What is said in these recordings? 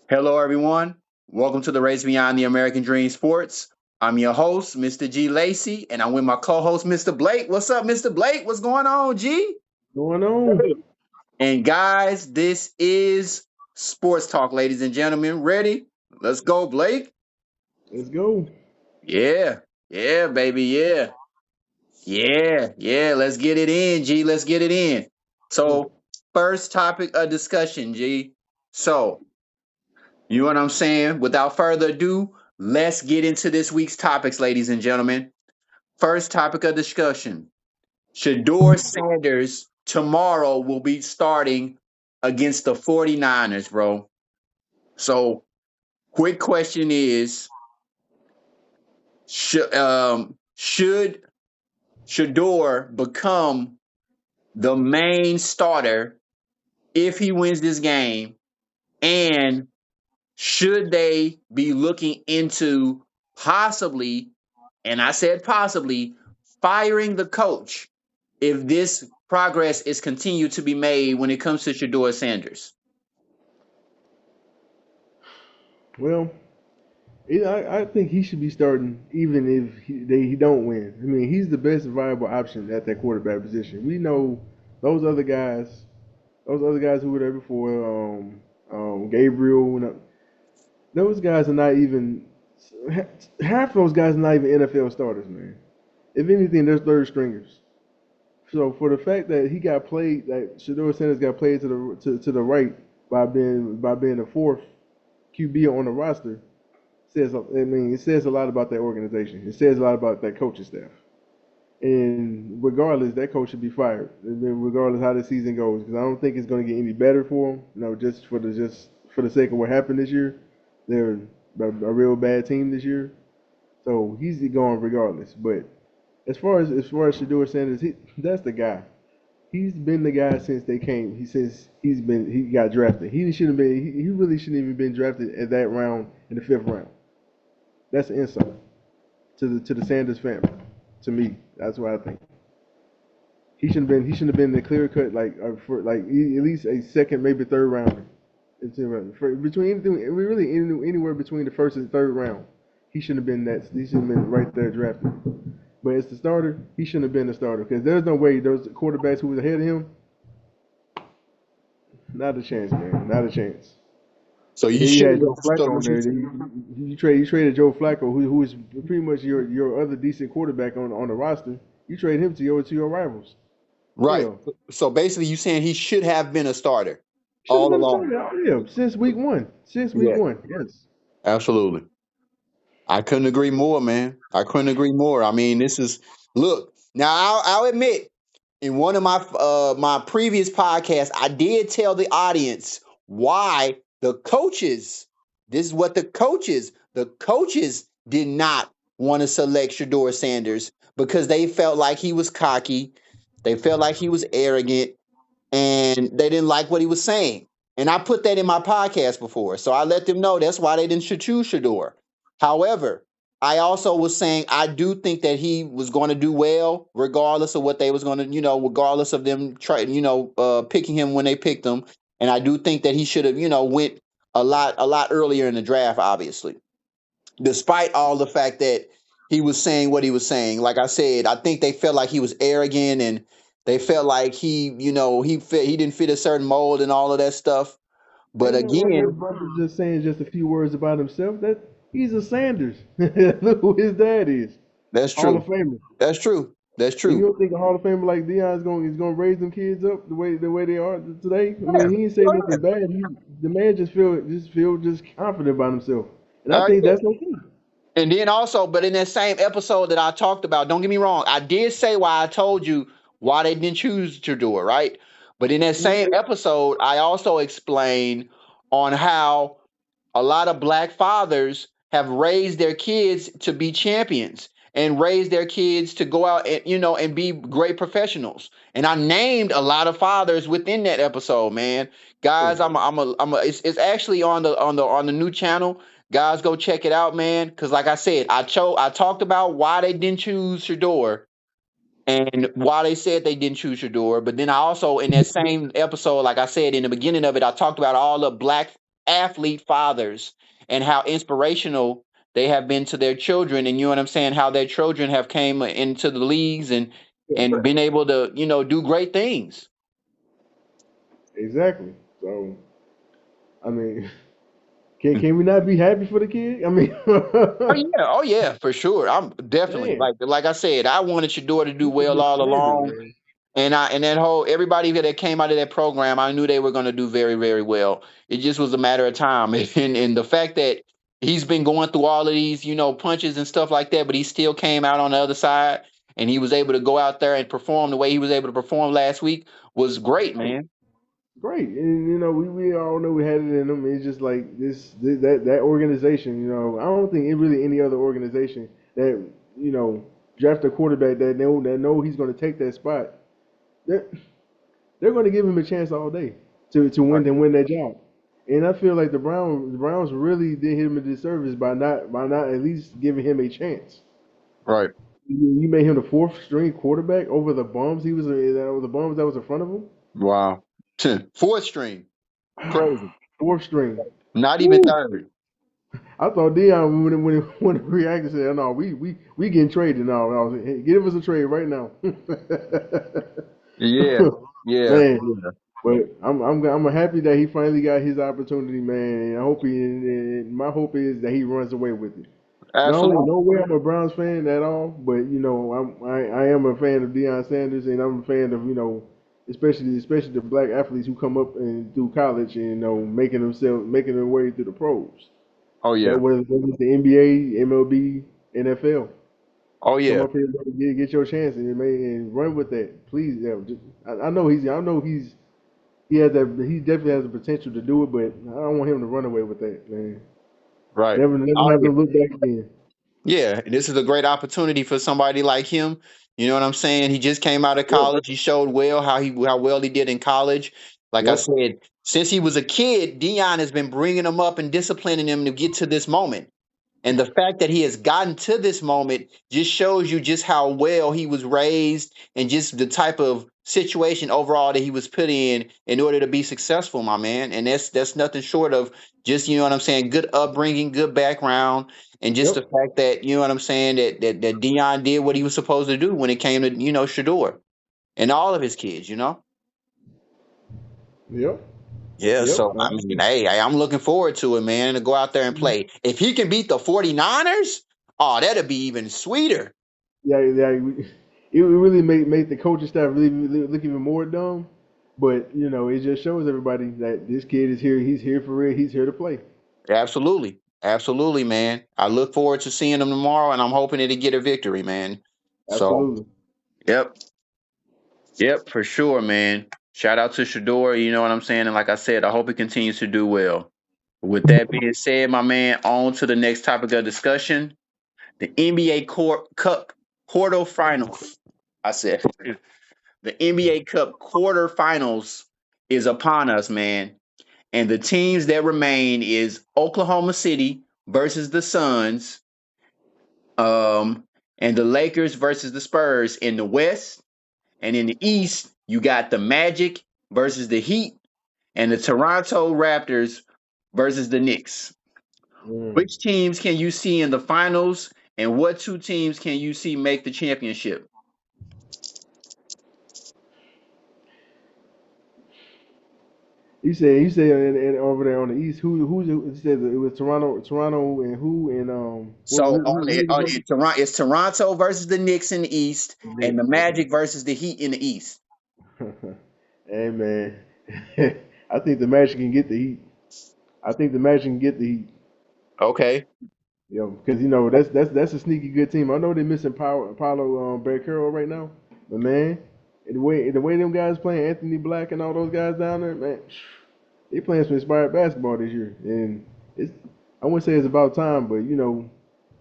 Hello, everyone. Welcome to the Race Beyond the American Dream Sports. I'm your host, Mr. G. Lacey, and I'm with my co-host, Mr. Blake. What's up, Mr. Blake? What's going on, G? Going on. And guys, this is Sports Talk, ladies and gentlemen. Ready? Let's go, Blake. Let's go. Yeah, yeah, baby, yeah, yeah. Let's get it in, G. Let's get it in. So, first topic of discussion, G. So, you know what I'm saying? Without further ado, let's get into this week's topics, ladies and gentlemen. First topic of discussion. Shador Sanders tomorrow will be starting against the 49ers, bro. So, quick question is should Shador become the main starter if he wins this game? And should they be looking into possibly, and I said possibly, firing the coach if this progress is continued to be made when it comes to Shador Sanders? Well, I think he should be starting even if he don't win. I mean, he's the best viable option at that quarterback position. We know those other guys, those other guys who were there before, Gabriel, those guys are not even half of those guys are not even NFL starters, man. If anything, they're third stringers. So for the fact that he got played, that Shador Sanders got played to the right by being the fourth QB on the roster, it says a lot about that organization. It says a lot about that coaching staff. And regardless, that coach should be fired. Regardless how the season goes, because I don't think it's going to get any better for him. Just for the sake of what happened this year, they're a real bad team this year. So he's going regardless. But as far as Shador Sanders, that's the guy. He's been the guy since they came. He got drafted. He shouldn't have been. He really shouldn't even been drafted at that round in the fifth round. That's an insult to the Sanders family. To me, that's what I think. He shouldn't have been the clear cut for at least a second, maybe third rounder. Between anything, really anywhere between the first and third round, he shouldn't have been that. He shouldn't have been right there drafted. But as the starter, he shouldn't have been the starter because there's no way those quarterbacks who was ahead of him, not a chance, man, not a chance. So And you then you should. had Joe So Flacco on there. You traded Joe Flacco, who is pretty much your other decent quarterback on the roster. You trade him to your rivals. right. Hell, So basically, you saying he should have been a starter should have all been a along. starter. Oh, yeah, since week one. Since week Yeah, one, yes. absolutely. I couldn't agree more, man. I couldn't agree more. I mean, this is look. Now, I'll admit, in one of my previous podcasts, I did tell the audience why the coaches. This is what the coaches did not want to select Shador Sanders because they felt like he was cocky, they felt like he was arrogant, and they didn't like what he was saying. And I put that in my podcast before. So I let them know that's why they didn't choose Shador. However, I also was saying I do think that he was going to do well, regardless of what they was going to, regardless of them picking him when they picked him. And I do think that he should have, went a lot earlier in the draft, obviously, despite all the fact that he was saying what he was saying. Like I said, I think they felt like he was arrogant and they felt like he didn't fit a certain mold and all of that stuff. But And that again, brother just saying just a few words about himself. That he's a Sanders. Look who his dad is. that's Hall of true. Famer. That's true. That's And you true. don't think a Hall of Famer like Dion is gonna raise them kids up the way they are today? I Yeah. mean, he ain't say Oh, nothing bad. The man just confident about himself, and I yeah. think that's okay. And then also, but in that same episode that I talked about, don't get me wrong, I did say why I told you why they didn't choose to do it, right? But in that same episode, I also explained on how a lot of black fathers have raised their kids to be champions and raised their kids to go out and and be great professionals. And I named a lot of fathers within that episode, man. Guys, it's actually on the new channel. Guys, go check it out, man. Because like I said, I talked about why they didn't choose Shador and why they said they didn't choose Shador. But then I also, in that same episode, like I said in the beginning of it, I talked about all the black athlete fathers and how inspirational they have been to their children, and you know what I'm saying, how their children have came into the leagues and been able to, do great things. Exactly. So I mean, can we not be happy for the kid? I mean, Oh yeah, for sure. I'm definitely man, like I said, I wanted Shador to do he well was all tremendous, along. man. And that whole everybody that came out of that program, I knew they were going to do very, very well. It just was a matter of time, and the fact that he's been going through all of these, punches and stuff like that, but he still came out on the other side, and he was able to go out there and perform the way he was able to perform last week was great, Right. man. Great, and we all know we had it in them. It's just like that organization. I don't think really any other organization that you know draft a quarterback that know he's going to take that spot. They're they're going to give him a chance all day to Right. win that job. And I feel like the Browns really did him a disservice by not at least giving him a chance. Right. You made him the fourth string quarterback over the bums the bums that was in front of him. Wow. Fourth string, crazy. Fourth string. Not even Woo! third. I thought Dion when he reacted said, "No, we getting traded now. No, hey, give us a trade right now." Yeah. Yeah. Man, Yeah. but I'm happy that he finally got his opportunity, man. And I hope and my hope is that he runs away with it. Not only Absolutely. no way I'm a Browns fan at all, but I am a fan of Deion Sanders, and I'm a fan of especially the black athletes who come up and through college and making their way through the pros. Oh That yeah. whether it's the NBA, MLB, NFL. Oh Come yeah. up here and get your chance and run with that, please. Yeah, I know he definitely has the potential to do it, but I don't want him to run away with that, man. Right. Never Oh have yeah. him look back again. Yeah. This is a great opportunity for somebody like him. You know what I'm saying? He just came out of Yep, college. He showed well how well he did in college. Like I yep, said, since he was a kid, Dion has been bringing him up and disciplining him to get to this moment. And the fact that he has gotten to this moment just shows you just how well he was raised and just the type of situation overall that he was put in order to be successful, my man. And that's nothing short of just, you know what I'm saying, good upbringing, good background, and just the yep, fact that, you know what I'm saying, that Dion did what he was supposed to do when it came to, Shador and all of his kids, you know? yep, Yeah, yep. so I mean, hey, I'm looking forward to it, man, to go out there and play. If he can beat the 49ers, oh, that'd be even sweeter. Yeah, yeah. It really made the coaching staff really look even more dumb. But it just shows everybody that this kid is here. He's here for real. He's here to play. Absolutely. Absolutely, man. I look forward to seeing them tomorrow, and I'm hoping to get a victory, man. So, Absolutely. yep. Yep, for sure, man. Shout out to Shador, you know what I'm saying? And like I said, I hope he continues to do well. With that being said, my man, on to the next topic of discussion, the NBA Cup quarterfinals. I said the NBA Cup quarterfinals is upon us, man. And the teams that remain is Oklahoma City versus the Suns, um, and the Lakers versus the Spurs in the West. And in the East, you got the Magic versus the Heat and the Toronto Raptors versus the Knicks. Mm. Which teams can you see in the finals, and what two teams can you see make the championship? You said over there on the East. You said it was Toronto, and who and So what are the Toronto, it's Toronto versus the Knicks in the East, and the Knicks? Okay. Magic versus the Heat in the East. Hey man, I think the Magic can get the Heat. I think the Magic can get the Heat. Okay. Because that's a sneaky good team. I know they're missing Paulo Banchero right now, but man, the way them guys playing, Anthony Black and all those guys down there, man, they playing some inspired basketball this year, and it's I wouldn't say it's about time, but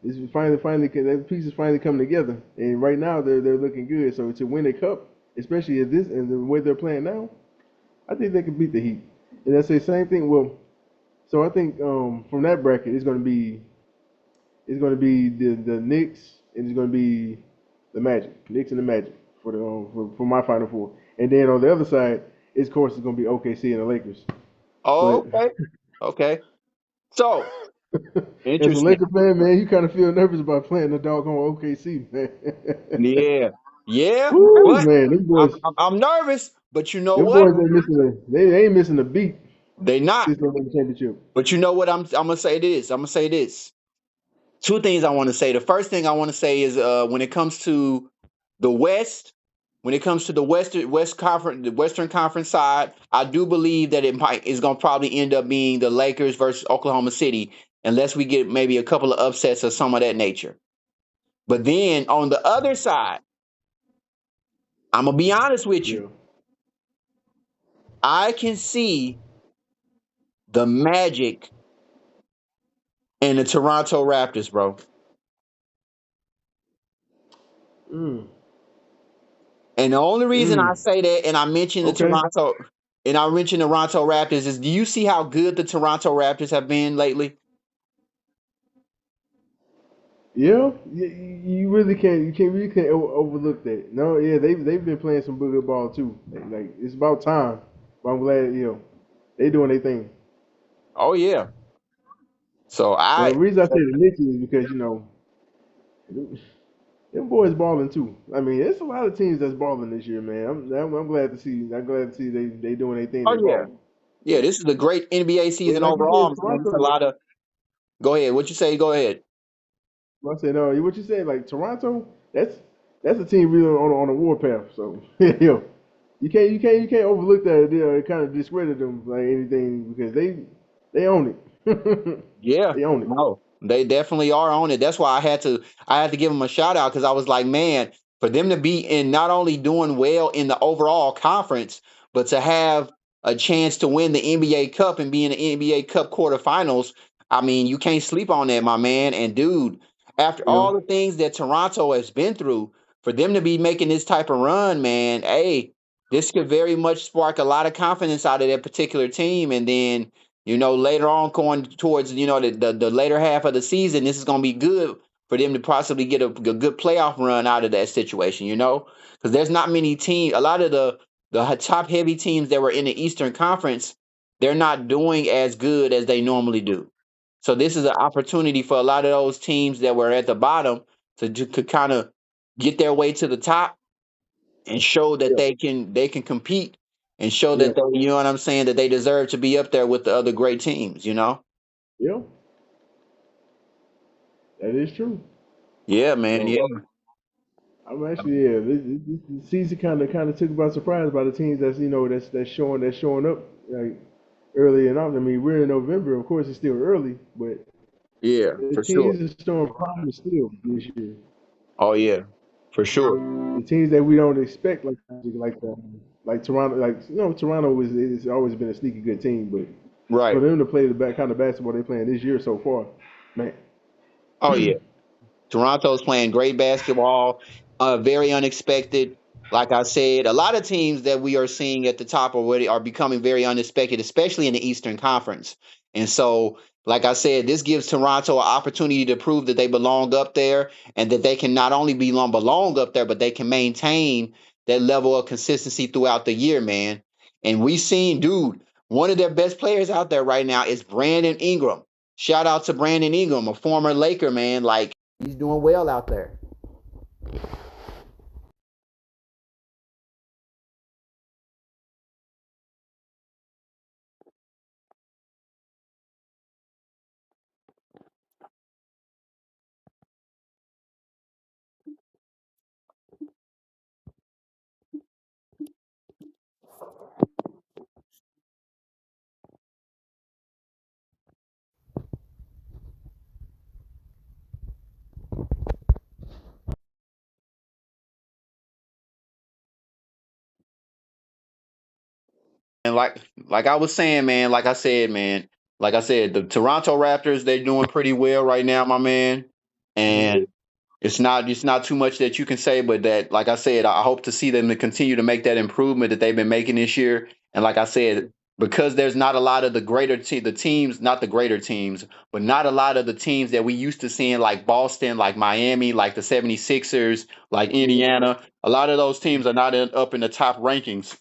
it's finally the pieces finally coming together, and right now they're looking good. So to win a cup, especially at this and the way they're playing now, I think they can beat the Heat. And I say same thing. Well, so I think from that bracket, it's going to be the Knicks and it's going to be the Magic, Knicks and the Magic for my Final Four. And then on the other side, of course, it's going to be OKC and the Lakers. Oh, But okay. Okay. So As a interesting. Laker fan, man, you kind of feel nervous about playing the doggone OKC, man. Yeah. Yeah. Woo, But man, I'm nervous. But you know them what? boys ain't missing they ain't missing a beat They not. since they won the championship. But you know what? I'm gonna say this. I'm gonna say this. Two things I want to say. The first thing I want to say is when it comes to the West, when it comes to the Western Conference side, I do believe that it might is going to probably end up being the Lakers versus Oklahoma City, unless we get maybe a couple of upsets or some of that nature. But then on the other side, I'm gonna be honest with you. Yeah. I can see the Magic and the Toronto Raptors, bro. Mm. And the only reason I Mm. say that, and I mentioned the Okay. Toronto Raptors, is do you see how good the Toronto Raptors have been lately? Yeah, you really can't. You can't really can't overlook that. No, yeah, they've been playing some good ball too. Like it's about time. But I'm glad they doing their thing. Oh yeah. So But the I reason I say the Knicks is because them boys balling too. I mean, there's a lot of teams that's balling this year, man. I'm glad to see. I'm glad to see they doing their thing. oh They yeah. balling. Yeah, this is a great NBA But season like you overall, said, man. It's a Toronto. lot of go ahead. What you say, go ahead. I said no. What you said, like Toronto, that's a team really on a warpath. So you can't overlook that. It kind of discredit them like anything because they own it. Yeah, They own it. no, they definitely are on it. That's why I had to give them a shout out because I was like, man, for them to be in not only doing well in the overall conference, but to have a chance to win the NBA Cup and be in the NBA Cup quarterfinals. I mean, you can't sleep on that, my man. And dude, after Yeah, all the things that Toronto has been through, for them to be making this type of run, man, hey, this could very much spark a lot of confidence out of that particular team. And then later on going towards, the later half of the season, this is going to be good for them to possibly get a good playoff run out of that situation, because there's not many teams, a lot of the top heavy teams that were in the Eastern Conference, they're not doing as good as they normally do. So this is an opportunity for a lot of those teams that were at the bottom to kind of get their way to the top and show that yeah, they can compete and show yeah, that they, you know what I'm saying, that they deserve to be up there with the other great teams. yeah. That is true. Yeah, man. So Yeah. I'm actually this season kind of took by surprise by the teams that's showing up like early and often. I mean, we're in November. Of course, it's still early, but Yeah, the for sure. teams are showing promise still this year. Oh yeah, for sure. The teams that we don't expect, like Toronto, Toronto is always been a sneaky good team, but for Right. them to play the kind of basketball they're playing this year so far, man, Oh yeah. Toronto's playing great basketball, very unexpected. Like I said, a lot of teams that we are seeing at the top already are becoming very unexpected, especially in the Eastern Conference. And so, like I said, this gives Toronto an opportunity to prove that they belong up there and that they can not only belong up there, but they can maintain that level of consistency throughout the year, man. And we seen, dude, one of their best players out there right now is Brandon Ingram. Shout out to Brandon Ingram, a former Laker, man. Like, he's doing well out there. And like I was saying, man, like I said, the Toronto Raptors, they're doing pretty well right now, my man. mm, And it's not too much that you can say, but that, like I said, I hope to see them to continue to make that improvement that they've been making this year. And like I said, because there's not a lot of the teams, not the greater teams, but not a lot of the teams that we used to seeing, like Boston, like Miami, like the 76ers, like yeah, Indiana. A lot of those teams are not up in the top rankings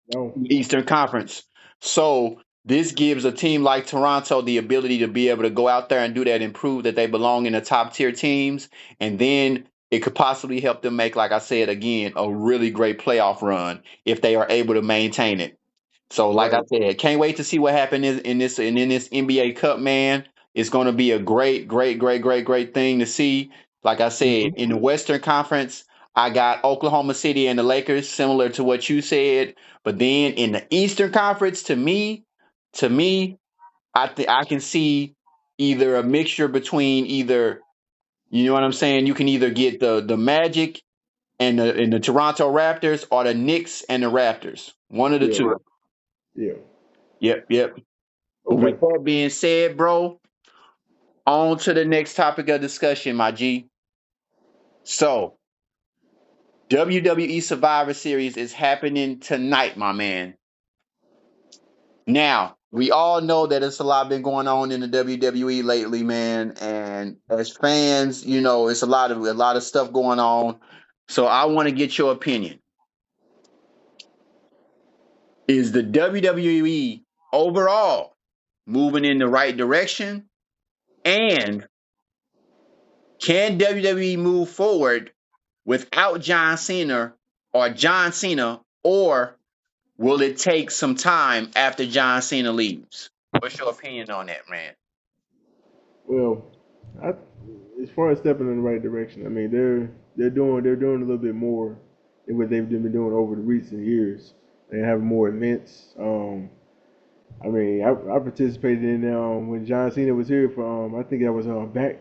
no, Eastern Conference. So This gives a team like Toronto the ability to be able to go out there and do that and prove that they belong in the top tier teams. And then it could possibly help them make, like I said again, a really great playoff run if they are able to maintain it. So, like I Right. said, can't wait to see what happens in this NBA Cup, man. It's going to be a great, great, great, great, great thing to see. Like I said, Mhm. in the Western Conference, I got Oklahoma City and the Lakers, similar to what you said. But then in the Eastern Conference, to me, I think I can see either a mixture between either, you know what I'm saying. You can either get the Magic and the Toronto Raptors, or the Knicks and the Raptors. One of the Yeah. two. Yeah. Yep, yep. But Okay. with that being said, bro, on to the next topic of discussion, my G. So, WWE Survivor Series is happening tonight, my man. Now, we all know that it's a lot been going on in the WWE lately, man. And as fans, it's a lot of stuff going on. So I want to get your opinion. Is the WWE overall moving in the right direction? And can WWE move forward without John Cena, or will it take some time after John Cena leaves? What's your opinion on that, man? Well, I, as far as stepping in the right direction, I mean they're doing a little bit more than what they've been doing over the recent years. They have more events. I mean, I participated in when John Cena was here for I think that was back.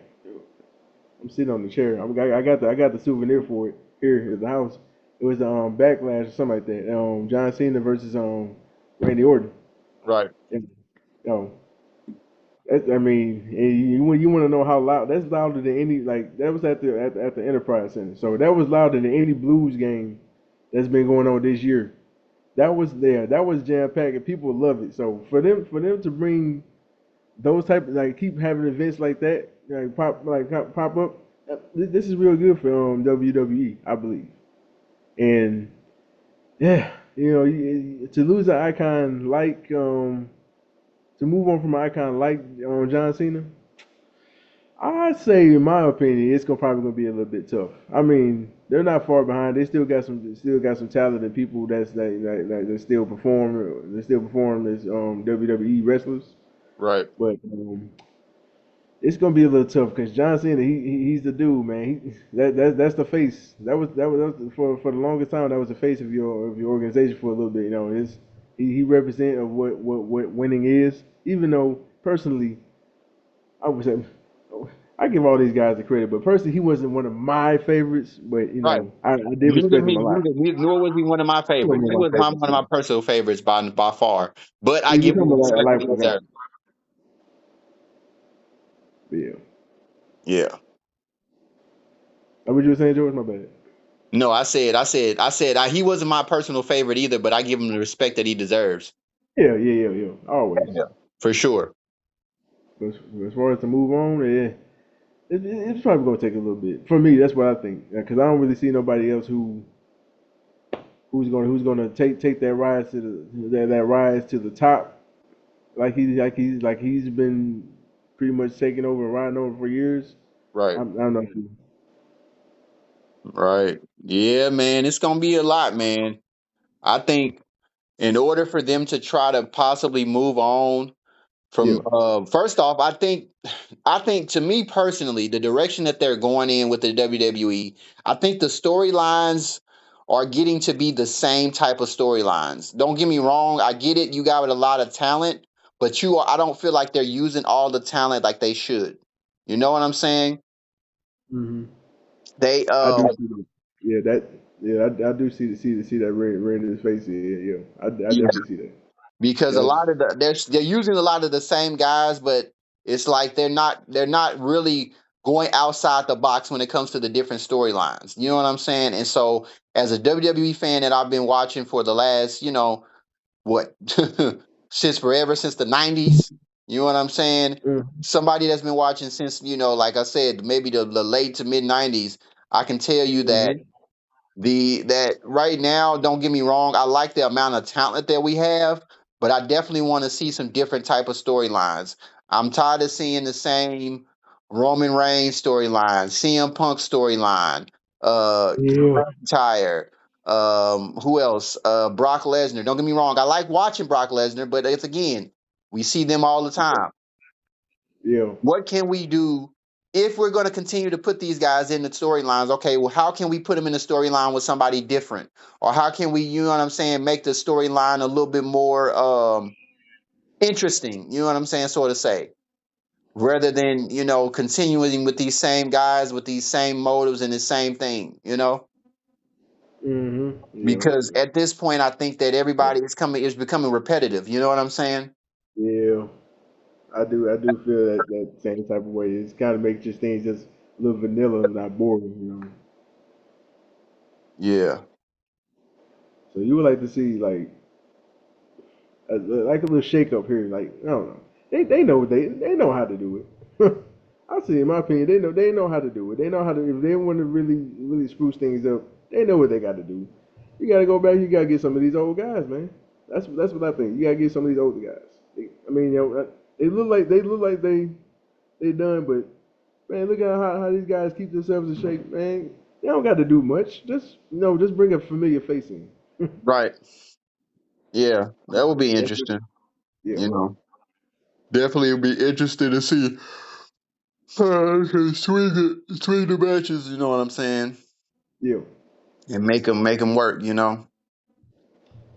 I'm sitting on the chair. I got the souvenir for it here at the house. It was Backlash or something like that. John Cena versus Randy Orton. Right, And, um, I mean, you want to know how loud? That's louder than any like that was at the Enterprise Center. So that was louder than any Blues game that's been going on this year. That was there. That was jam packed, and people love it. So for them to bring those type like keep having events like that pop up. This is real good for WWE, I believe. And yeah, to lose an icon like to move on from an icon like John Cena, I'd say, in my opinion, it's gonna be a little bit tough. I mean, they're not far behind. They still got some talent and people that still perform. They still perform as WWE wrestlers. right, But it's gonna be a little tough because John Cena, he's the dude, man. That's the face. For the longest time that was the face of your organization for a little bit. He represent of what winning is. Even though personally, I would say I give all these guys the credit, but personally, he wasn't one of my favorites. But right. I did Neither respect him me, a lot. nor was he one of my He wasn't favorites. He one of was my favorites. one of my personal favorites by far. But I He give him become the a respect that he likable guy. deserves. Yeah. Yeah. What you were saying, George? My bad. No, he wasn't my personal favorite either, but I give him the respect that he deserves. Yeah, yeah, yeah, yeah. Always. Yeah. For sure. But as far as to move on, yeah, it's probably gonna take a little bit. For me, that's what I think. Because I don't really see nobody else who's gonna take that rise to that rise to the top like he's been pretty much taking over and riding over for years. Right. I'm not sure. Right. Yeah, man. It's gonna be a lot, man. I think in order for them to try to possibly move on Yeah. from first off, I think to me personally, the direction that they're going in with the WWE, I think the storylines are getting to be the same type of storylines. Don't get me wrong, I get it, you got a lot of talent, but I don't feel like they're using all the talent like they should. You know what I'm saying? Hmm. They I do see that. Yeah, I do see that red in his face. Yeah, yeah. I yeah, definitely see that. because a That's lot of they're using a lot of the same guys, but it's like they're not really going outside the box when it comes to the different storylines. You know what I'm saying? And so, as a WWE fan that I've been watching for the last, what, since forever, since the '90s. You know what I'm saying? mm-hmm. Somebody that's been watching since, like I said, maybe the late to mid '90s. I can tell you that that right now, don't get me wrong, I like the amount of talent that we have, but I definitely want to see some different type of storylines. I'm tired of seeing the same Roman Reigns storyline, CM Punk storyline, Drew Yeah, McIntyre. Who else? Brock Lesnar. Don't get me wrong. I like watching Brock Lesnar, but it's again, we see them all the time. yeah. What can we do if we're going to continue to put these guys in the storylines? Okay, well, how can we put them in the storyline with somebody different, or how can we, you know what I'm saying, make the storyline a little bit more interesting? You know what I'm saying, sort of say, rather than continuing with these same guys with these same motives and the same thing. Yeah, Because at this point, I think that everybody is becoming repetitive. You know what I'm saying? yeah. I do feel that same type of way. It's kind of makes just things just a little vanilla, not boring. Yeah. So you would like to see like a little shake up here. Like I don't know. They know they know how to do it. I see. In my opinion, they know how to do it. They know how to if they want to really spruce things up. They know what they got to do. You got to go back. You got to get some of these old guys, man. That's what I think. You got to get some of these older guys. I mean, they done, but man, look at how these guys keep themselves in shape, man. They don't got to do much. Just bring a familiar face in. Right. Yeah. That would be That's it. interesting. Yeah, You know, definitely would be interesting to see. Swing the matches. You know what I'm saying, yeah, and make them work.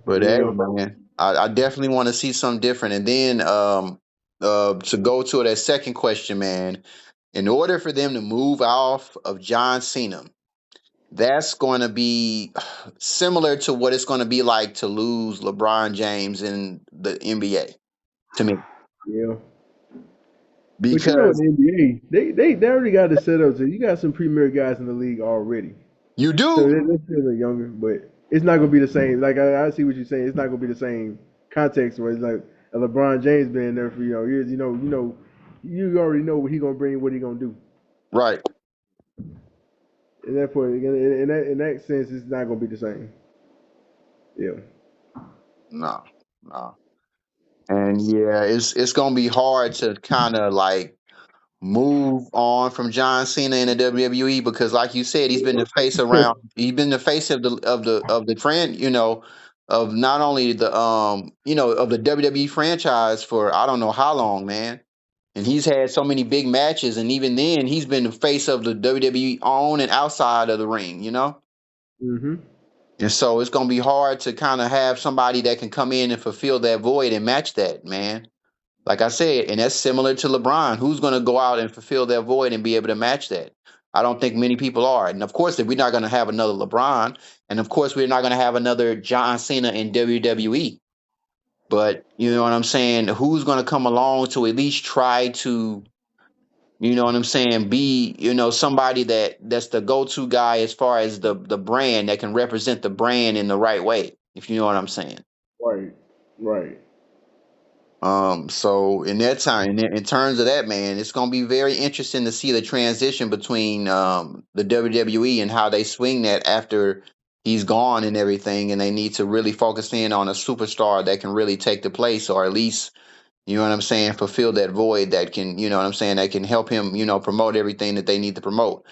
But hey, yeah, man, I definitely want to see something different. And then to go to that second question, man, in order for them to move off of John Cena, that's going to be similar to what it's going to be like to lose LeBron James in the NBA to me, yeah. But in because the NBA, they already got it set up. So you got some premier guys in the league already. you So do they're still a little younger, but it's not gonna be the same. Like I see what you're saying. It's not gonna be the same context where it's like a LeBron James been there for years. You already know what he gonna bring, what he gonna do. right. And therefore, in that sense, it's not gonna be the same. Yeah, No, no, and yeah, it's gonna be hard to kind of like move on from John Cena in the WWE because, like you said, he's been the face of the trend, of not only the of the WWE franchise for I don't know how long, man. And he's had so many big matches, and even then, he's been the face of the WWE on and outside of the ring. Mhm. And so it's gonna be hard to kind of have somebody that can come in and fulfill that void and match that, man. Like I said, and that's similar to LeBron. Who's going to go out and fulfill their void and be able to match that? I don't think many people are. And of course, if we're not going to have another LeBron, and of course, we're not going to have another John Cena in WWE. But you know what I'm saying? Who's going to come along to at least try to, you know what I'm saying, be, somebody that's the go-to guy as far as the brand that can represent the brand in the right way, if you know what I'm saying. Right. Right. So in that time, in terms of that, man, it's gonna be very interesting to see the transition between the WWE and how they swing that after he's gone and everything, and they need to really focus in on a superstar that can really take the place, or at least, you know what I'm saying, fulfill that void that can, you know what I'm saying, that can help him, promote everything that they need to promote.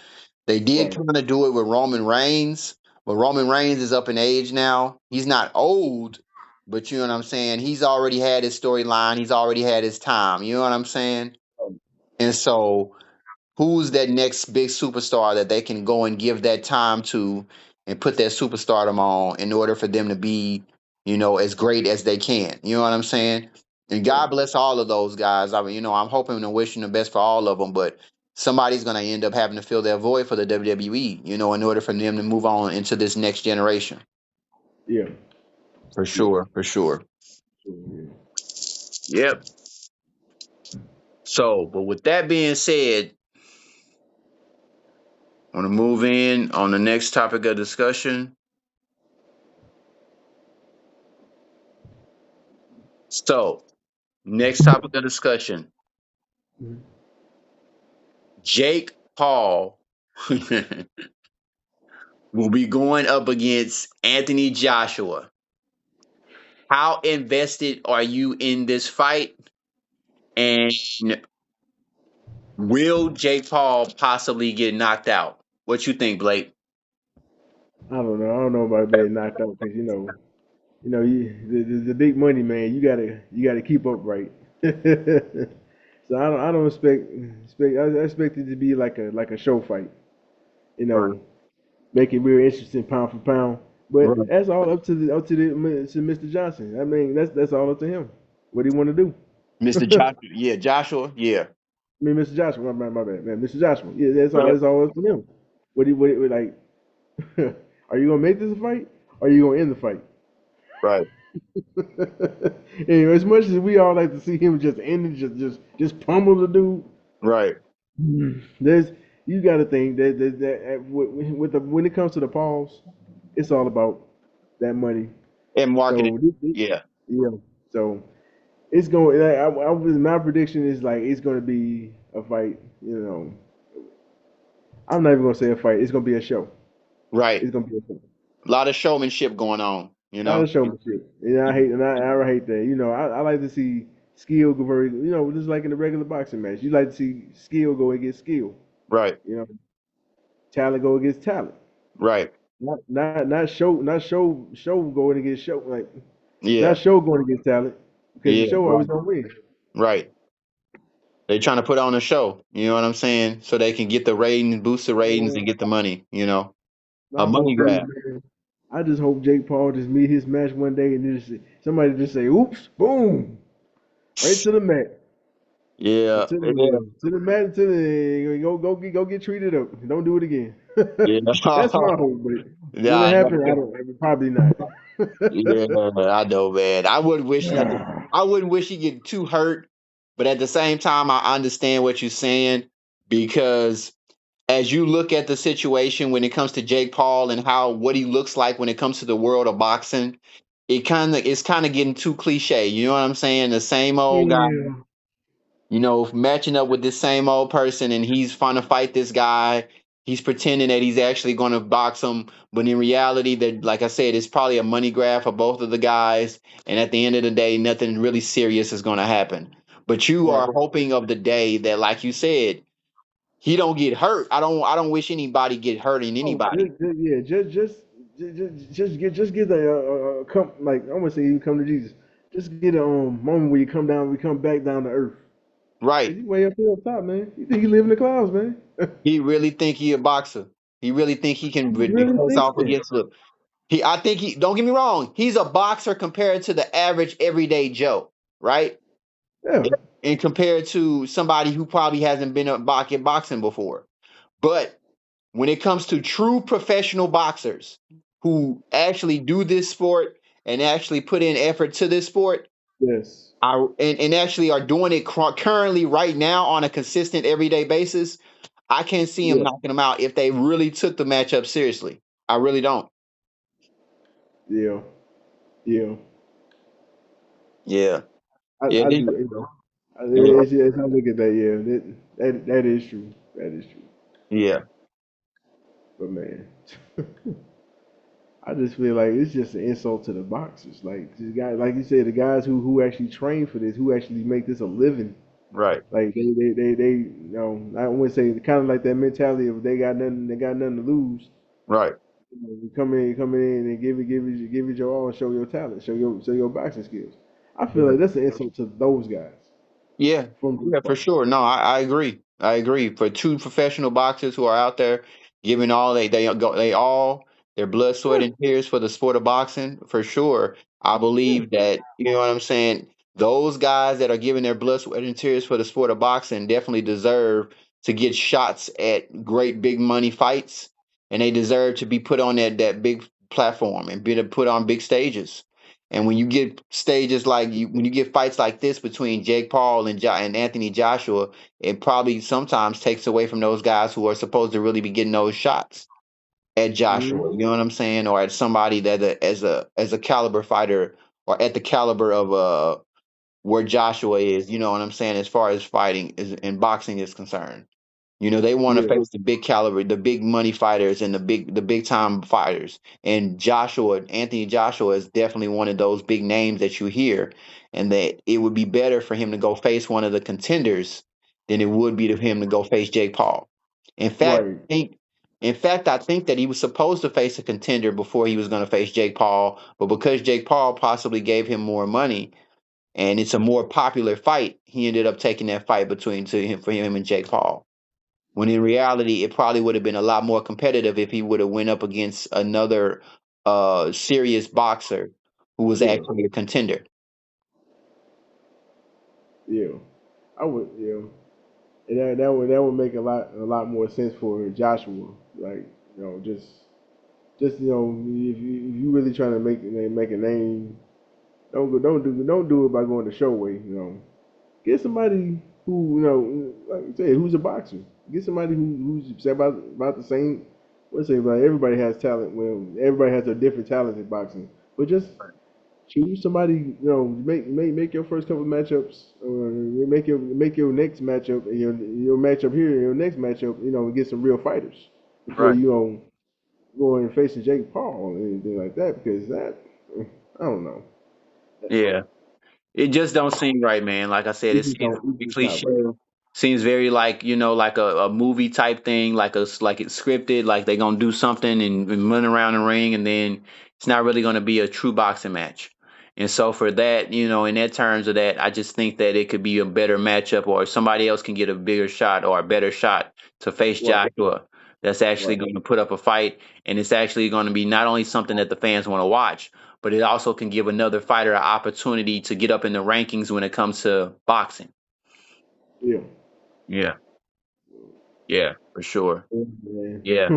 They did Right. kind of do it with Roman Reigns, but Roman Reigns is up in age now. He's not old, but you know what I'm saying? He's already had his storyline. He's already had his time. You know what I'm saying? And so, who's that next big superstar that they can go and give that time to and put that superstardom on in order for them to be, as great as they can? You know what I'm saying? And Right. God bless all of those guys. I mean, I'm hoping and wishing the best for all of them, but somebody's going to end up having to fill their void for the WWE, in order for them to move on into this next generation. Yeah. For Yeah. sure, for sure. Sure, yeah. Yep. So, but with that being said, I want to move in on the next topic of discussion. So, next topic of discussion: Mhm. Jake Paul will be going up against Anthony Joshua. How invested are you in this fight? And will Jake Paul possibly get knocked out? What you think, Blake? I don't know. I don't know about being knocked out because the big money man. You gotta keep up right. So I don't expect. I expect it to be like a show fight. You Right. know, make it real interesting pound for pound. But Right. that's all up to Mr. Johnson. I mean, that's all up to him. What he want to do. Mr. I Joshua. Yeah, Joshua. Yeah. mean, Mr. Joshua. My bad, man. Mr. Joshua. Yeah, that's all. Right. That's all up to him. What like? Are you gonna make this a fight? Or are you gonna end the fight? Right. Anyway, as much as we all like to see him just end it, just pummel the dude, Right. there's you got to think that when it comes to the pause, it's all about that money. And marketing. So Yeah. yeah, so it's going. My prediction is like it's going to be a fight. I'm not even going to say a fight. It's going to be a show. Right. It's going to be a show. A lot of showmanship going on. You Not know. a showmanship. I hate that. I like to see skill go very. Just like in a regular boxing match, you like to see skill go against skill. Right. You know, talent go against talent. Right. Not show going against show like Yeah. not show going against talent because the Yeah. show always Right. gonna win. Right. They trying to put on a show. You know what I'm saying? So they can get the ratings, boost the ratings, and Man, get the money. You know, a my whole money thing is, grab. man, I just hope Jake Paul just meet his match one day and somebody just say, "Oops, boom," right to the mat, Yeah. Yeah. to the mat, go get treated up. Don't do it again. Yeah. That's my hope, but will it Yeah. happen? I don't. Probably not. Yeah, I know, man. I wouldn't wish nothing. I wouldn't wish he get too hurt, but at the same time, I understand what you're saying because as you look at the situation when it comes to Jake Paul and how what he looks like when it comes to the world of boxing, it's kind of getting too cliche. You know what I'm saying? The same old guy, Yeah. matching up with this same old person, and he's trying to fight this guy. He's pretending that he's actually going to box him, but in reality, that like I said, it's probably a money grab for both of the guys. And at the end of the day, nothing really serious is going to happen. But you Right. are hoping of the day that, like you said, he don't get hurt. I don't wish anybody get hurt in Oh, anybody. yeah, just get come like I want to say you come to Jesus. Just get a moment where you come down, we come back down to earth. Cause Right? you way up here up top, man. You think you live in the clouds, man? He really think he a boxer. He really think he can He really face thinks off that. against the. I think he. Don't get me wrong. He's a boxer compared to the average everyday Joe, right? Yeah. And compared to somebody who probably hasn't been a boxing before. But when it comes to true professional boxers who actually do this sport and actually put in effort to this sport, Yes. and actually are doing it currently right now on a consistent everyday basis, I can't see him Yeah. knocking them out if they really took the matchup seriously. I really don't. Yeah. Yeah. Yeah. Yeah. I do. Yeah. It's, I look at that. Yeah. That is true. That is true. Yeah. But man. I just feel like it's just an insult to the boxers. Like the guy, like you said, the guys who actually train for this, who actually make this a living. Right. Like I wouldn't say kind of like that mentality of they got nothing to lose. Right. You come in and give it your all, and show your talent, show your boxing skills. I feel like that's an insult to those guys Yeah, from yeah, for fighting. sure. No, I agree. I agree. For two professional boxers who are out there giving all they all their blood, sweat, Yeah, and tears for the sport of boxing, for sure. I yeah, believe that, you know what I'm saying? Those guys that are giving their blood, sweat, and tears for the sport of boxing definitely deserve to get shots at great big money fights, and they deserve to be put on that big platform and be put on big stages. And when you get stages when you get fights like this between Jake Paul and Anthony Joshua, it probably sometimes takes away from those guys who are supposed to really be getting those shots at Joshua. You mm know what I'm saying, or at somebody that as a caliber fighter, or at the caliber of where Joshua is. You know what I'm saying, as far as fighting is and boxing is concerned. You know, they want to Yeah. face the big caliber, the big money fighters and the big time fighters. And Anthony Joshua is definitely one of those big names that you hear, and that it would be better for him to go face one of the contenders than it would be to him to go face Jake Paul. In fact, Right. I think I think that he was supposed to face a contender before he was going to face Jake Paul, but because Jake Paul possibly gave him more money and it's a more popular fight, he ended up taking that fight between to him for him and Jake Paul. When in reality, it probably would have been a lot more competitive if he would have went up against another serious boxer who was Yeah. actually a contender. Yeah. I would. Yeah. And that would make a lot more sense for Joshua. Like, just if you really trying to make a name, don't do it by going to Showway. Get somebody who like you said, who's a boxer. Get somebody who's about the same. Let's say, like, everybody has talent. Well, everybody has a different talent in boxing, but just choose somebody. Make your first couple matchups, or make your next matchup, and your matchup here, and your next matchup. Get some real fighters before Right. going and facing Jake Paul or anything like that. Because that, I don't know. Yeah. It just don't seem right, man. Like I said, It it just seems don't. It's very just not cliche. right. Seems very like like a movie type thing, like it's scripted, like they gonna do something and run around the ring, and then it's not really gonna be a true boxing match. And so for that, in that terms of that, I just think that it could be a better matchup, or somebody else can get a bigger shot or a better shot to face Right. Joshua. That's actually Right. going to put up a fight, and it's actually going to be not only something that the fans want to watch, but it also can give another fighter an opportunity to get up in the rankings when it comes to boxing. Yeah. Yeah, yeah, for sure. Yeah, man. Yeah.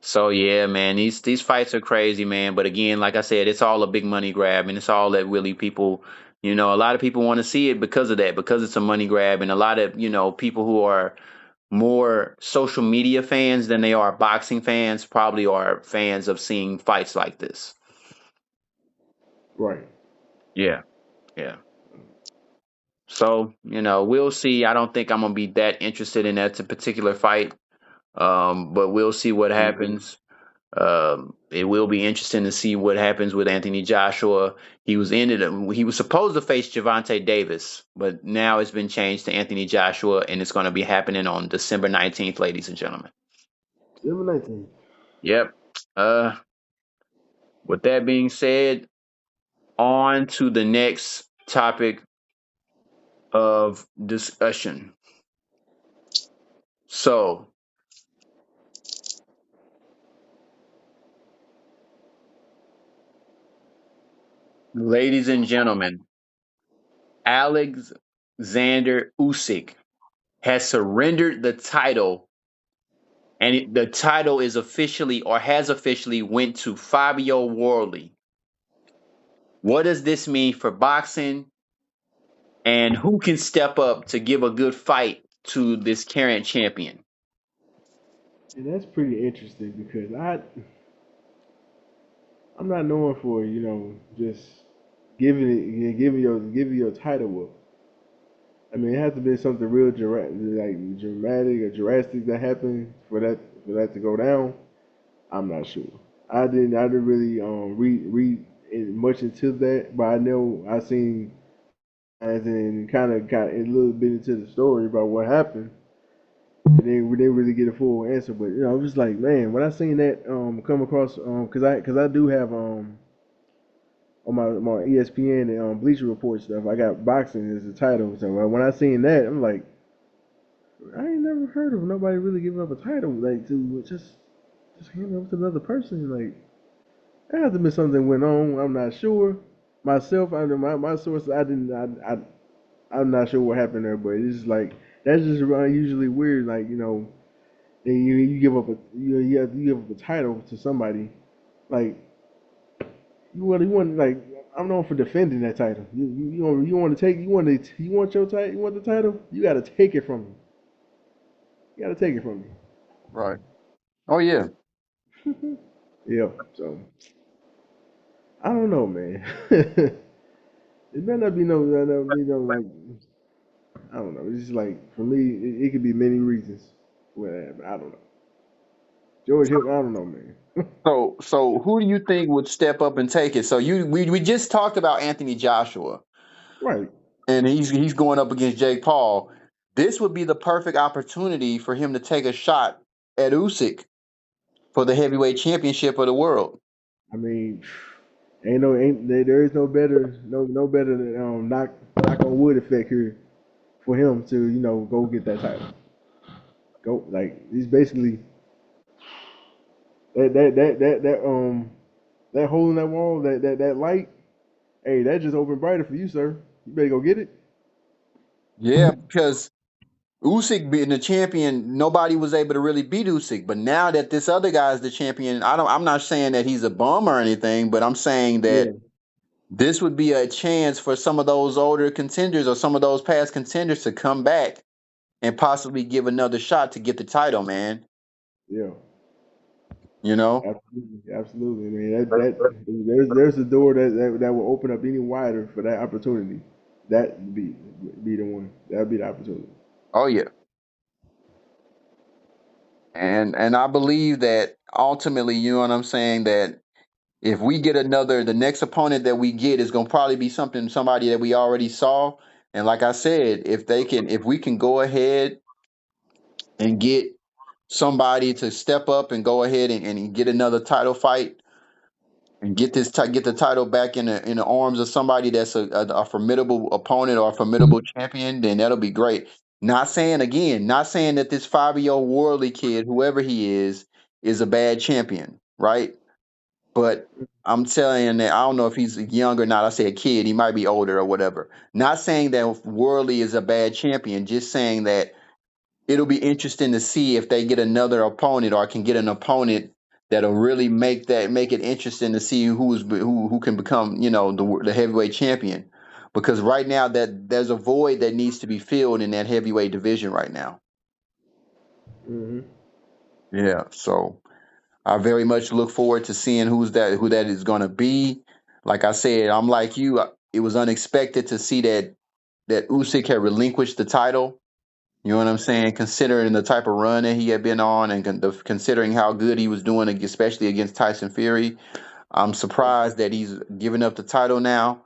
So yeah, man, these fights are crazy, man. But again, like I said, it's all a big money grab, and it's all that really people, a lot of people want to see it because of that, because it's a money grab, and a lot of people who are more social media fans than they are boxing fans probably are fans of seeing fights like this. Right. Yeah, yeah. So, we'll see. I don't think I'm gonna be that interested in that particular fight. But we'll see what happens. It will be interesting to see what happens with Anthony Joshua. He was supposed to face Javante Davis, but now it's been changed to Anthony Joshua, and it's going to be happening on December 19th, ladies and gentlemen. Number 19. Yep. Uh, with that being said, on to the next topic of discussion. So, ladies and gentlemen, Alexander Usyk has surrendered the title, and the title is officially or has officially went to Fabio Worley. What does this mean for boxing, and who can step up to give a good fight to this current champion? And that's pretty interesting because I'm not known for just giving your title up. I mean, it has to be something real dramatic or drastic that happened for that to go down. I'm not sure. I didn't really read much into that, but I know I seen as in kind of got a little bit into the story about what happened. We didn't really get a full answer, but I was like, man, when I seen that come across because I do have on my ESPN and Bleacher Report stuff, I got boxing as the title. So when I seen that, I'm like, I ain't never heard of nobody really giving up a title like to just hand it over to another person. Like, there has to be something went on. I'm not sure. Myself, I know my sources. I didn't. I'm not sure what happened there, but it's just like that's just usually weird. Like, and you give up you give up a title to somebody. Like, you want like, I'm known for defending that title. You want to take you want your title, you want the title. You got to take it from me. You got to take it from Right. Oh yeah. me. Yeah. So I don't know, man. It better not be no like. I don't know. It's just like for me, it could be many reasons for that, but I don't know. George Hill, I don't know, man. So who do you think would step up and take it? So we just talked about Anthony Joshua, Right. and he's going up against Jake Paul. This would be the perfect opportunity for him to take a shot at Usyk for the heavyweight championship of the world. I mean, there is no better than knock on wood effect here for him to go get that title. Go like he's basically that hole in that wall, that light. Hey, that just opened brighter for you, sir. You better go get it. Yeah, because Usyk being the champion, nobody was able to really beat Usyk. But now that this other guy's the champion, I'm not saying that he's a bum or anything, but I'm saying that Yeah, this would be a chance for some of those older contenders or some of those past contenders to come back and possibly give another shot to get the title, man. yeah, You know? absolutely, absolutely. I mean, there's a door that will open up any wider for that opportunity. That be the one. That'd be the opportunity. Oh yeah. And I believe that ultimately, you know what I'm saying, that if we get the next opponent that we get is gonna probably be somebody that we already saw. And like I said, if we can go ahead and get somebody to step up and go ahead and get another title fight and get the title back in the arms of somebody that's a formidable opponent or a formidable champion, then that'll be great. Not saying that this 5-year old worldly kid, whoever he is a bad champion, right? But I'm telling you that I don't know if he's young or not. I say a kid, he might be older or whatever. Not saying that worldly is a bad champion, just saying that it'll be interesting to see if they get another opponent or can get an opponent that'll really make it interesting to see who can become the heavyweight champion, because right now that there's a void that needs to be filled in that heavyweight division right now. Hmm. Yeah, so I very much look forward to seeing who that is going to be. Like I said, I'm like you. It was unexpected to see that Usyk had relinquished the title. You know what I'm saying? Considering the type of run that he had been on, and considering how good he was doing, especially against Tyson Fury, I'm surprised that he's giving up the title now.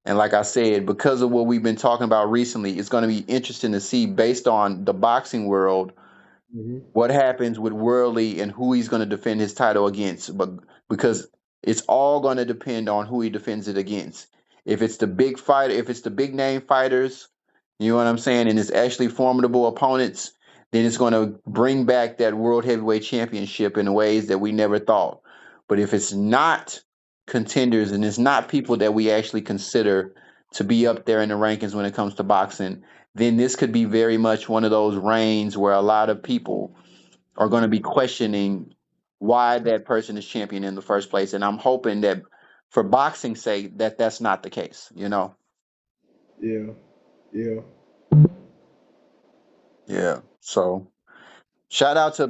And like I said, because of what we've been talking about recently, it's going to be interesting to see, based on the boxing world, Hmm. what happens with Worley and who he's going to defend his title against. But because it's all going to depend on who he defends it against. If it's the big fighter, if it's the big name fighters, you know what I'm saying, and it's actually formidable opponents, then it's going to bring back that world heavyweight championship in ways that we never thought. But if it's not contenders and it's not people that we actually consider to be up there in the rankings when it comes to boxing, then this could be very much one of those reigns where a lot of people are going to be questioning why that person is champion in the first place. And I'm hoping that for boxing's sake, that's not the case, you know? Yeah, yeah. Yeah. So shout out to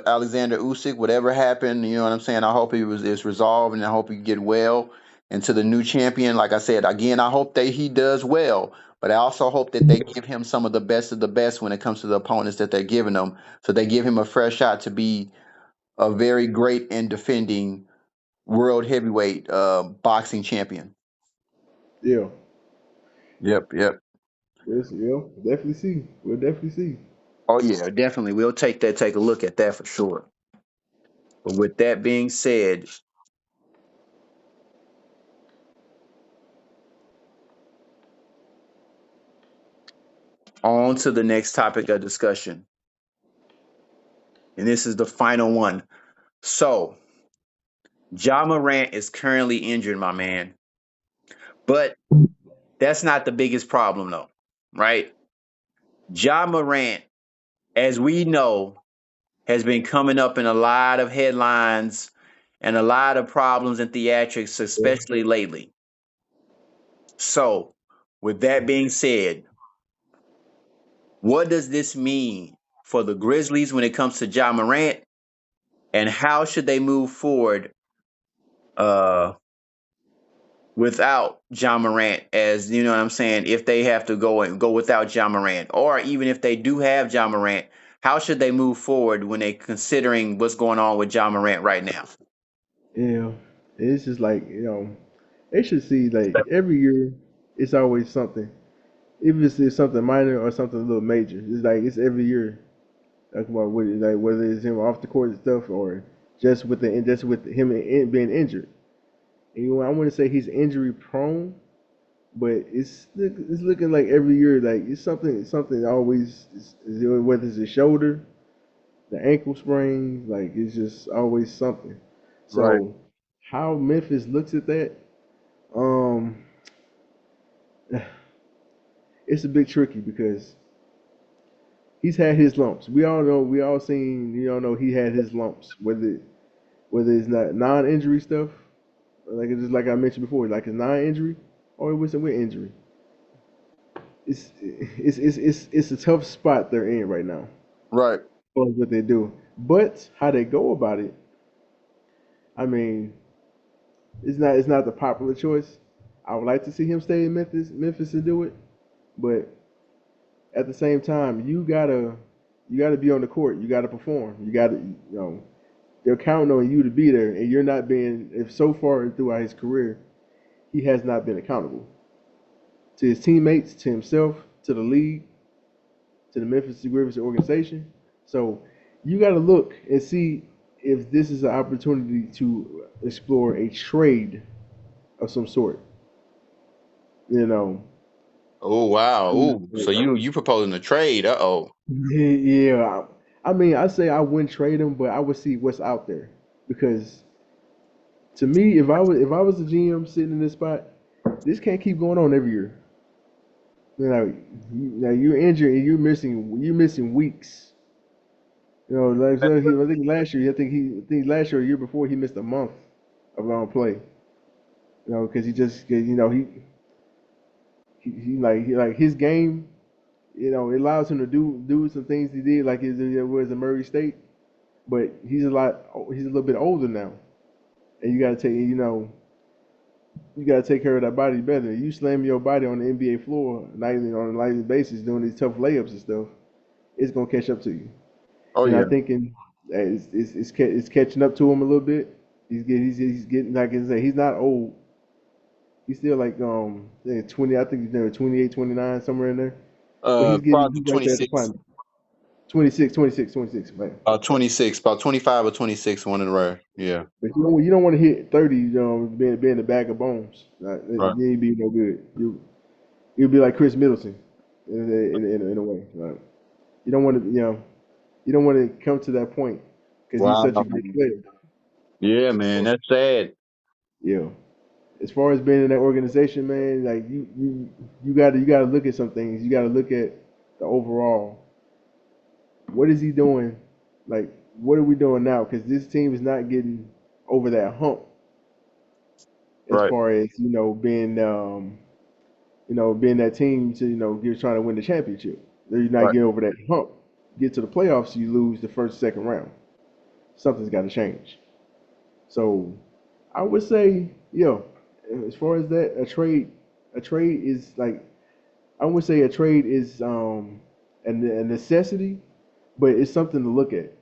Alexander Usyk. Whatever happened, you know what I'm saying? I hope it's resolved, and I hope he get well. And to the new champion, like I said, again, I hope that he does well. But I also hope that they give him some of the best when it comes to the opponents that they're giving him. So they give him a fresh shot to be a very great and defending world heavyweight boxing champion. Yeah. Yep, yep. Yeah, definitely see. We'll definitely see. Oh yeah, definitely. We'll take a look at that for sure. But with that being said, on to the next topic of discussion. And this is the final one. So, Ja Morant is currently injured, my man. But that's not the biggest problem, though, right? Ja Morant, as we know, has been coming up in a lot of headlines and a lot of problems and theatrics, Yeah. especially lately. So, with that being said, what does this mean for the Grizzlies when it comes to Ja Morant, and how should they move forward uh, without John Morant, as you know what I'm saying, if they have to go without John Morant, or even if they do have John Morant, how should they move forward when they considering what's going on with John Morant right now? Yeah, it's just like they should see like every year it's always something. If it's something minor or something a little major, it's like it's every year. Like about what, like whether it's him off the court and stuff or just with him being injured. And, I wouldn't say he's injury prone, but it's looking like every year like it's something always whether it's the shoulder, the ankle sprain, like it's just always something. Right. So how Memphis looks at that, um, it's a bit tricky because he's had his lumps. We all know, we all seen, know he had his lumps. Whether it's not non-injury stuff, like it's just like I mentioned before, like it's non-injury or it was with injury. It's a tough spot they're in right now Right. for what they do. But how they go about it, I mean, it's not the popular choice. I would like to see him stay in Memphis to do it, but at the same time, you gotta be on the court. You gotta perform. They're counting on you to be there, and you're not being. If so far throughout his career, he has not been accountable to his teammates, to himself, to the league, to the Memphis Grizzlies organization. So you got to look and see if this is an opportunity to explore a trade of some sort. You know, Oh wow. Ooh. So you proposing a trade? Uh oh. yeah. I mean, I say I wouldn't trade him, but I would see what's out there because to me, if I was the GM sitting in this spot, this can't keep going on every year. Now you're injured and you're missing weeks. Like so I think last year, I think last year, or year before, he missed a month of play. Because he just, 'cause, he like his game. It allows him to do some things he did, like his was in Murray State. But he's a little bit older now, and you gotta take care of that body better. You slam your body on the NBA floor nightly on a nightly basis doing these tough layups and stuff, it's gonna catch up to you. Oh And I yeah. thinking that it's catching up to him a little bit. He's getting like I say, he's not old. He's still like 20. I think he's there 28, 29, somewhere in there. But Probably he's right there at the 26. prime. 26, 26, 26, man. About 26. About 25 or 26. One in the rare. Yeah. But you don't want to hit 30. Being a bag of bones. Right. You ain't be no good. You'll be like Chris Middleton in a way. You don't want to you don't want to come to that point because he's Wow. such a great player. Yeah, man. That's sad. Yeah. As far as being in that organization, man, like you gotta look at some things. You gotta look at the overall. What is he doing? Like, what are we doing now? Because this team is not getting over that hump as Right. far as being that team to you're trying to win the championship. You're not Right. getting over that hump. Get to the playoffs, you lose the first, second round. Something's got to change. So I would say, as far as that, a trade is like I would say a trade is a necessity, but it's something to look at.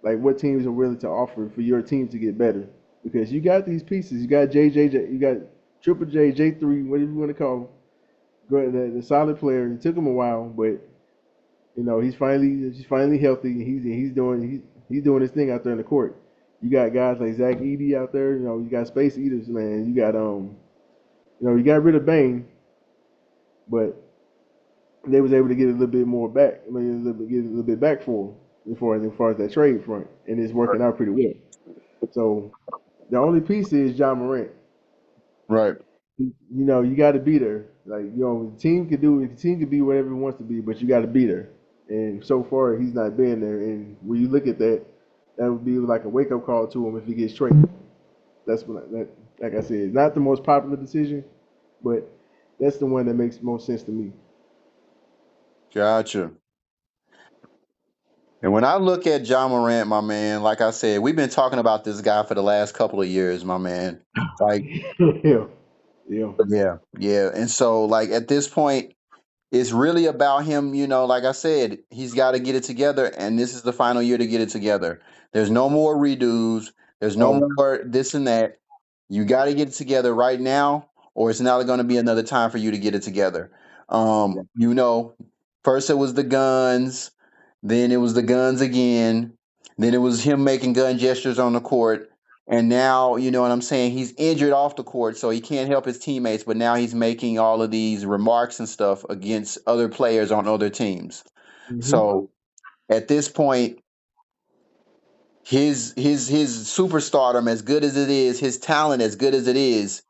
Like what teams are willing to offer for your team to get better. Because you got these pieces. You got you got Triple J, J3, whatever you want to call him. The solid player. It took him a while, but he's finally healthy. He's doing his thing out there in the court. You got guys like Zach Edey out there. You got space eaters, man. You got rid of Bane, but they was able to get a little bit more back. I mean, get a little bit back for him as far as that trade front, and it's Right. working out pretty well. So the only piece is John Morant. Right. You got to be there. Like the team can be whatever it wants to be, but you got to be there. And so far, he's not been there. And when you look at that, that would be like a wake up call to him if he gets traded. That's what like I said, not the most popular decision, but that's the one that makes most sense to me. Gotcha. And when I look at John Morant, my man, like I said, we've been talking about this guy for the last couple of years, my man. Like Yeah, Yeah. Yeah, yeah. And so, like, at this point, it's really about him, like I said, he's got to get it together, and this is the final year to get it together. There's no more redos, there's no Oh, more this and that. You got to get it together right now, or it's not going to be another time for you to get it together. yeah. First it was the guns, then it was the guns again, then it was him making gun gestures on the court. And now, you know what I'm saying? He's injured off the court, so he can't help his teammates. But now he's making all of these remarks and stuff against other players on other teams. Mm-hmm. So at this point, his superstardom, as good as it is, his talent, as good as it is,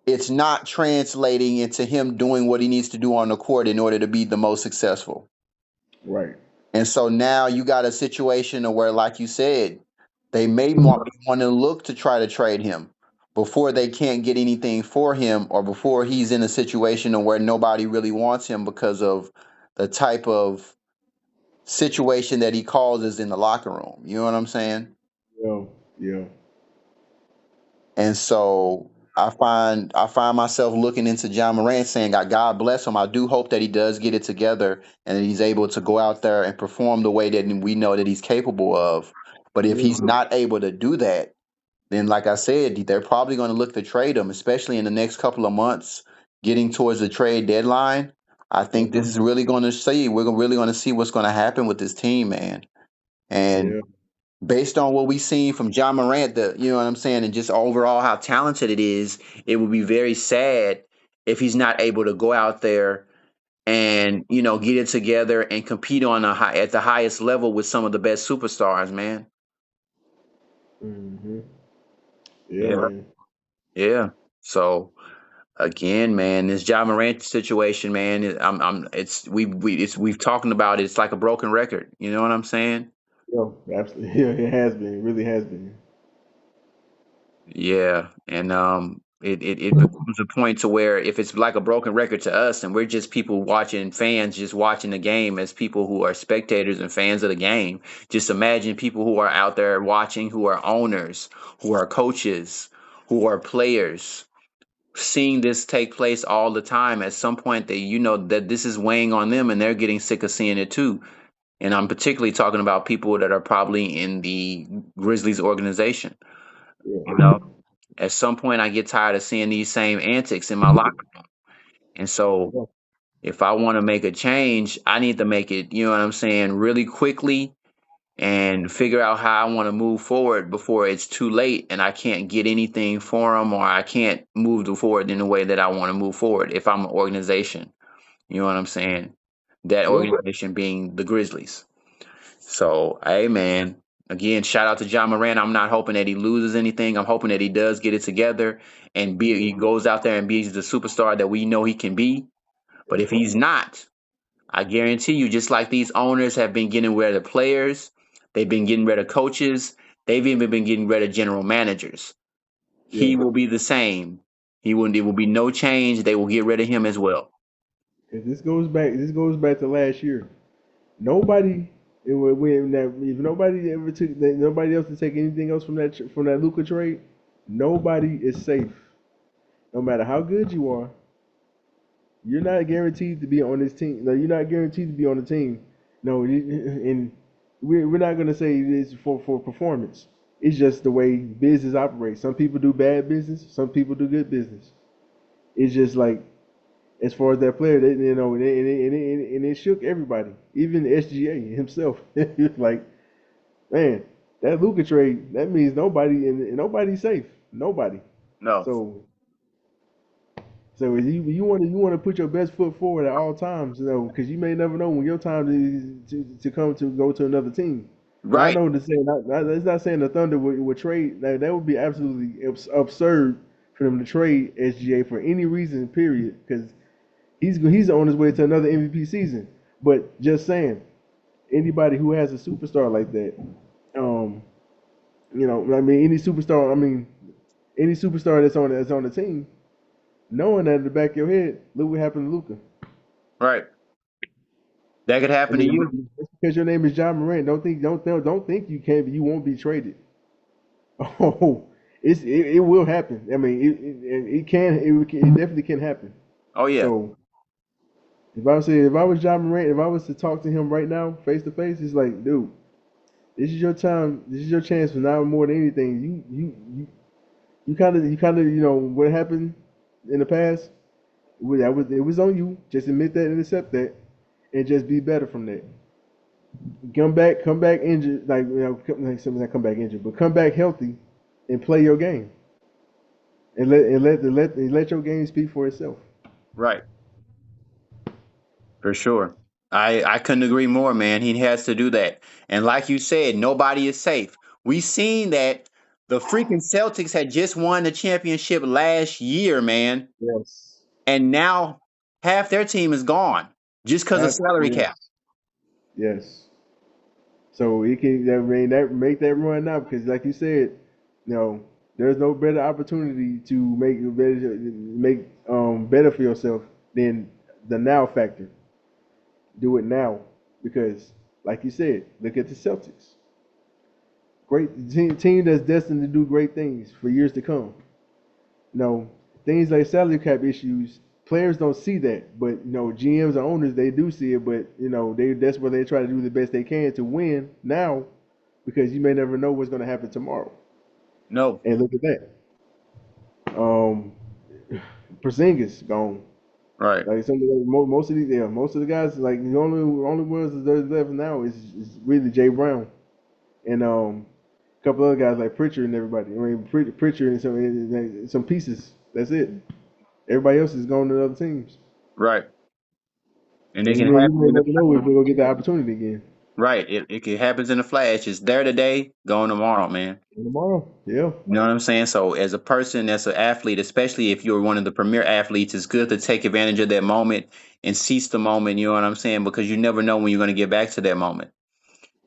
it's not translating into him doing what he needs to do on the court in order to be the most successful. Right. And so now you got a situation where, like you said, they may want to look to try to trade him before they can't get anything for him, or before he's in a situation where nobody really wants him because of the type of situation that he causes in the locker room. You know what I'm saying? Yeah. Yeah. And so I find myself looking into John Morant, saying, God bless him. I do hope that he does get it together and that he's able to go out there and perform the way that we know that he's capable of. But if Yeah. he's not able to do that, then like I said, they're probably going to look to trade him, especially in the next couple of months, getting towards the trade deadline. I think Yep. this is really going to see really going to see what's going to happen with this team, man. And Yeah. based on what we've seen from John Morant, you know what I'm saying, and just overall how talented it is, it would be very sad if he's not able to go out there and get it together and compete on at the highest level with some of the best superstars, man. Mm-hmm. Yeah, Yeah, man. yeah. So again, man, this John Morant situation, man, it's we've talking about it. It's like a broken record. You know what I'm saying? Yeah, absolutely. Yeah, it has been. It really has been. Yeah, and it becomes a point to where if it's like a broken record to us, and we're just people watching, fans just watching the game as people who are spectators and fans of the game. Just imagine people who are out there watching, who are owners, who are coaches, who are players, seeing this take place all the time. At some point, they that this is weighing on them, and they're getting sick of seeing it too. And I'm particularly talking about people that are probably in the Grizzlies organization. Yeah. You know, at some point, I get tired of seeing these same antics in my locker. And so, Yeah. if I want to make a change, I need to make it, you know what I'm saying, really quickly, and figure out how I want to move forward before it's too late and I can't get anything for them, or I can't move forward in the way that I want to move forward if I'm an organization. You know what I'm saying? That Yeah. organization being the Grizzlies. So, hey, man, again, shout out to John Moran. I'm not hoping that he loses anything. I'm hoping that he does get it together and he goes out there and be the superstar that we know he can be. But if he's not, I guarantee you, just like these owners have been getting rid of players, they've been getting rid of coaches, they've even been getting rid of general managers. Yeah. He will be the same. There will be no change. They will get rid of him as well. 'Cause this goes back. This goes back to last year. Nobody. If nobody ever took, nobody else to take anything else from that Luca trade. Nobody is safe. No matter how good you are, you're not guaranteed to be on this team. No, you're not guaranteed to be on the team. No, and we're not gonna say this for performance. It's just the way business operates. Some people do bad business. Some people do good business. It's just like as far as that player, and it shook everybody, even the SGA himself. He was like, man, that Luka trade, that means nobody and nobody's safe. Nobody. No. So you want to put your best foot forward at all times, because you may never know when your time is to come to go to another team. Now I Right. know to say it's not saying the Thunder would trade. That would be absolutely absurd for them to trade SGA for any reason, period. Because he's on his way to another MVP season. But just saying, anybody who has a superstar like that, um, I mean, any superstar that's on the team, knowing that in the back of your head, look what happened to Luca. Right. That could I happen to mean, you. just because your name is John Morant, don't think you won't be traded. Oh, it will happen. I mean, it definitely can happen. Oh yeah. So if I was John Morant, if I was to talk to him right now, face to face, it's like, dude, this is your time. This is your chance for now more than anything. You kind of what happened in the past. It was on you. Just admit that and accept that, and just be better from that. Come back injured, like something that come back injured, but come back healthy, and play your game, and let your game speak for itself. Right. For sure. I couldn't agree more, man. He has to do that. And like you said, nobody is safe. We seen that the freaking Celtics had just won the championship last year, man. Yes. And now half their team is gone just because of salary cap. Yes. Yes. So it can that mean that make that run now because like you said, you know, there's no better opportunity to make better for yourself than the now factor. Do it now because like you said, look at the Celtics. Great team that's destined to do great things for years to come. No, things like salary cap issues, players don't see that, but GMs and owners they do see it. But that's where they try to do the best they can to win now, because you may never know what's going to happen tomorrow. No. And look at that, um, Porzingis gone. Right. Like most of the guys, like the only ones that are left now is really Jay Brown and a couple other guys like Pritchard and everybody. I mean Pritchard and some pieces. That's it. Everybody else is going to other teams. Right. And it And can you happen may in the never know if we're gonna get the opportunity again. right. It can happen in a flash. It's there today, gone tomorrow, man. And tomorrow, yeah, You know what I'm saying? So as a person, as an athlete, especially if you're one of the premier athletes, it's good to take advantage of that moment and seize the moment, you know what I'm saying? Because you never know when you're going to get back to that moment.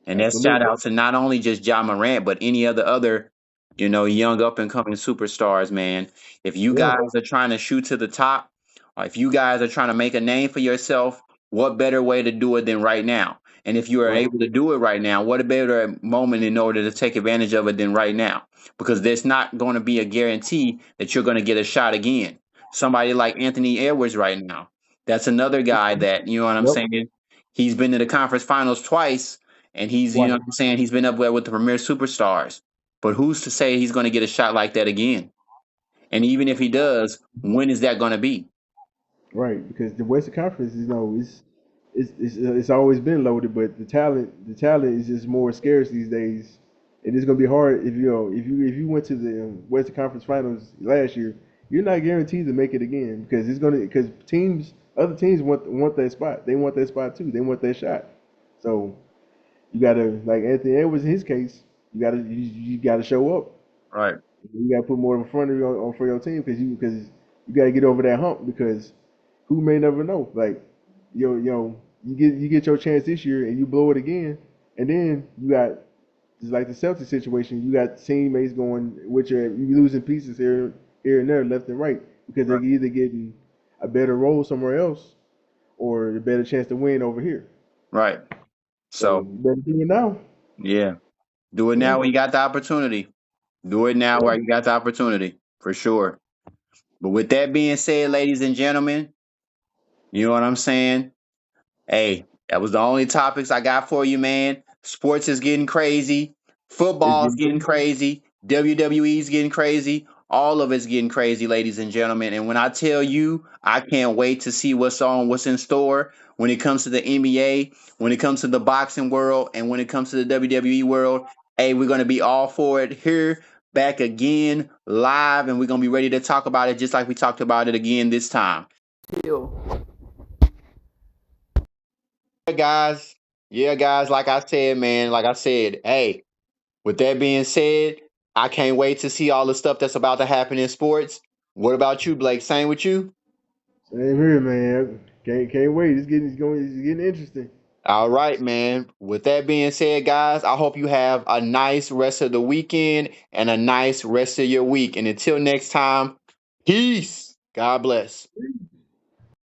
And that's shout absolutely. out to not only just Ja Morant, but any other, young up and coming superstars, man. If you Yeah, guys are trying to shoot to the top, or if you guys are trying to make a name for yourself, what better way to do it than right now? And if you are right, able to do it right now, what a better moment in order to take advantage of it than right now? Because there's not going to be a guarantee that you're going to get a shot again. Somebody like Anthony Edwards right now. That's another guy that, you know what I'm yep, saying? He's been to the conference finals twice and he's, you know right, what I'm saying, he's been up there with the premier superstars. But who's to say he's going to get a shot like that again? And even if he does, when is that going to be? right. Because the Western Conference, it's always been loaded, but the talent is just more scarce these days, and it's gonna be hard if you went to the Western Conference Finals last year, you're not guaranteed to make it again because other teams want that spot. They want that spot too. They want that shot. So you gotta like Anthony Edwards in his case, you gotta show up. Right, You gotta put more in front of you for your team because you gotta get over that hump because who may never know. Like you get your chance this year and you blow it again, and then you got just like the Celtics situation. You got teammates going with you losing pieces here and there, left and right because they're right, either getting a better role somewhere else or a better chance to win over here. right. So So, you better do it now. yeah, do it Yeah, now when you got the opportunity. Do it now yeah. while you got the opportunity, for sure. But with that being said, ladies and gentlemen, you know what I'm saying? Hey, that was the only topics I got for you, man. Sports is getting crazy. It's Football's getting getting crazy. WWE's getting crazy. All of it's getting crazy, ladies and gentlemen. And when I tell you, I can't wait to see what's in store when it comes to the NBA, when it comes to the boxing world, and when it comes to the WWE world. Hey, we're going to be all for it here, back again, live, and we're going to be ready to talk about it just like we talked about it again this time. Yeah, guys. Yeah, guys. Like I said, man. Like I said, hey. With that being said, I can't wait to see all the stuff that's about to happen in sports. What about you, Blake? Same with you? same here, man. Can't wait. It's getting interesting. All right, man. With that being said, guys, I hope you have a nice rest of the weekend and a nice rest of your week. And until next time, peace. God bless.